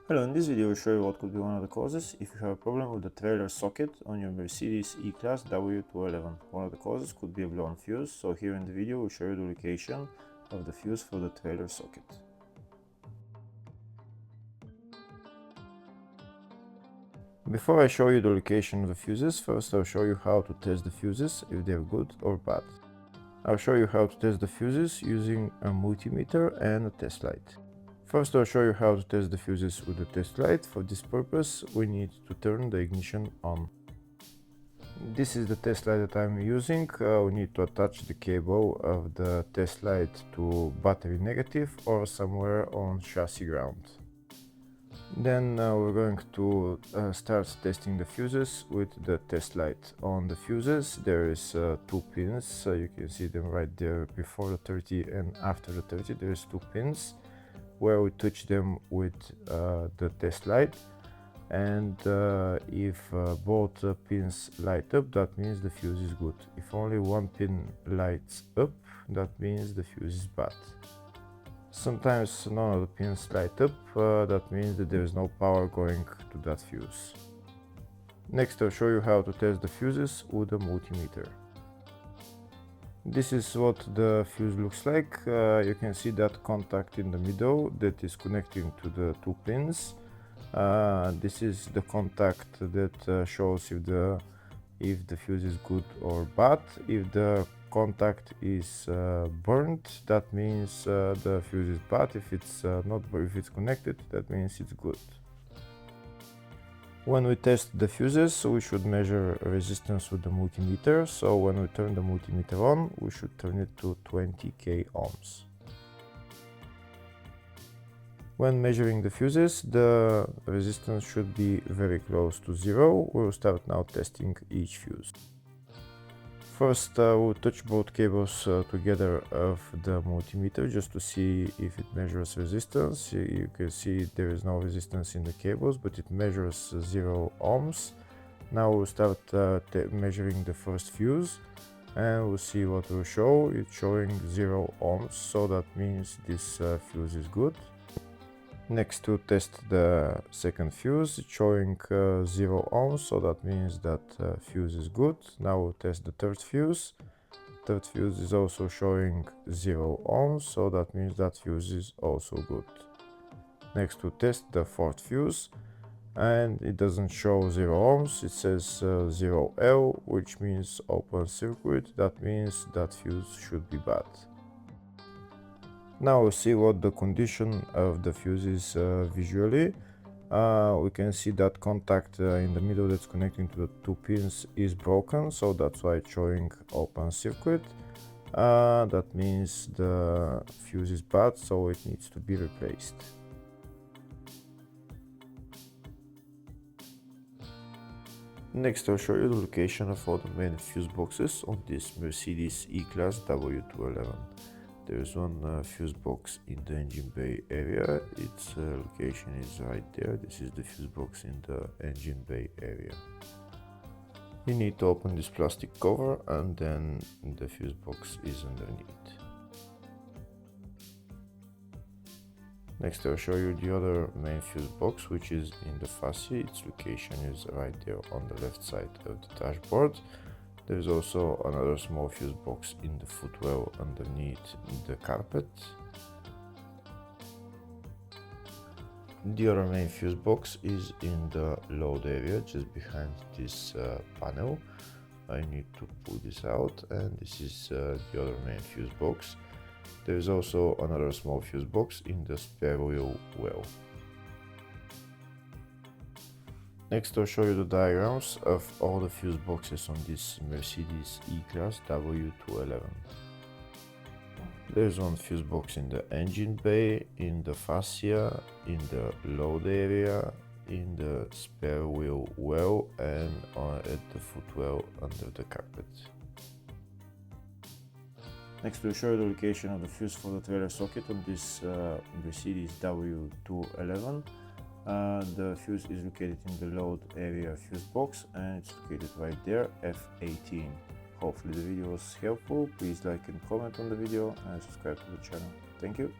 Hello, in this video I will show you what could be one of the causes if you have a problem with the trailer socket on your Mercedes E-Class W211. One of the causes could be a blown fuse, so here in the video we'll show you the location of the fuse for the trailer socket. Before I show you the location of the fuses, first I'll show you how to test the fuses, if they're good or bad. I'll show you how to test the fuses using a multimeter and a test light. First I'll show you how to test the fuses with the test light. For this purpose we need to turn the ignition on. This is the test light that I'm using. We need to attach the cable of the test light to battery negative or somewhere on chassis ground. Then we're going to start testing the fuses with the test light. On the fuses there is two pins, so you can see them right there before the 30 and after the 30 there is two pins where we touch them with the test light, and if both pins light up, that means the fuse is good. If only one pin lights up, that means the fuse is bad. Sometimes none of the pins light up, that means that there is no power going to that fuse. Next I'll show you how to test the fuses with a multimeter. This is what the fuse looks like. You can see that contact in the middle that is connecting to the two pins. This is the contact that shows if the fuse is good or bad. If the contact is burnt, that means the fuse is bad. If it's if it's connected, that means it's good. When we test the fuses, we should measure resistance with the multimeter. So when we turn the multimeter on, we should turn it to 20k ohms. When measuring the fuses, the resistance should be very close to zero. We'll start now testing each fuse. First, we'll touch both cables together of the multimeter just to see if it measures resistance. You can see there is no resistance in the cables, but it measures 0 ohms. Now we'll start measuring the first fuse, and we'll see what will show. It's showing 0 ohms, so that means this fuse is good. Next, to test the second fuse, it's showing 0 ohms, so that means that fuse is good. Now we'll test the third fuse. Third fuse is also showing 0 ohms, so that means that fuse is also good. Next, to test the fourth fuse, and it doesn't show 0 ohms, it says 0L, which means open circuit. That means that fuse should be bad. Now we'll see what the condition of the fuse is visually. We can see that contact in the middle that's connecting to the two pins is broken, so that's why it's showing open circuit. That means the fuse is bad, so it needs to be replaced. Next I'll show you the location of all the main fuse boxes on this Mercedes E-Class W211. There is one fuse box in the engine bay area. Its location is right there. This is the fuse box in the engine bay area. You need to open this plastic cover, and then the fuse box is underneath. Next I'll show you the other main fuse box, which is in the fascia. Its location is right there on the left side of the dashboard. There is also another small fuse box in the footwell underneath the carpet. The other main fuse box is in the load area, just behind this panel. I need to pull this out, and this is the other main fuse box. There is also another small fuse box in the spare wheel well. Next I'll show you the diagrams of all the fuse boxes on this Mercedes E-Class W211. There's one fuse box in the engine bay, in the fascia, in the load area, in the spare wheel well, and at the footwell under the carpet. Next we'll show you the location of the fuse for the trailer socket on this Mercedes W211. The fuse is located in the load area fuse box, and it's located right there, F18. Hopefully the video was helpful. Please like and comment on the video and subscribe to the channel. Thank you.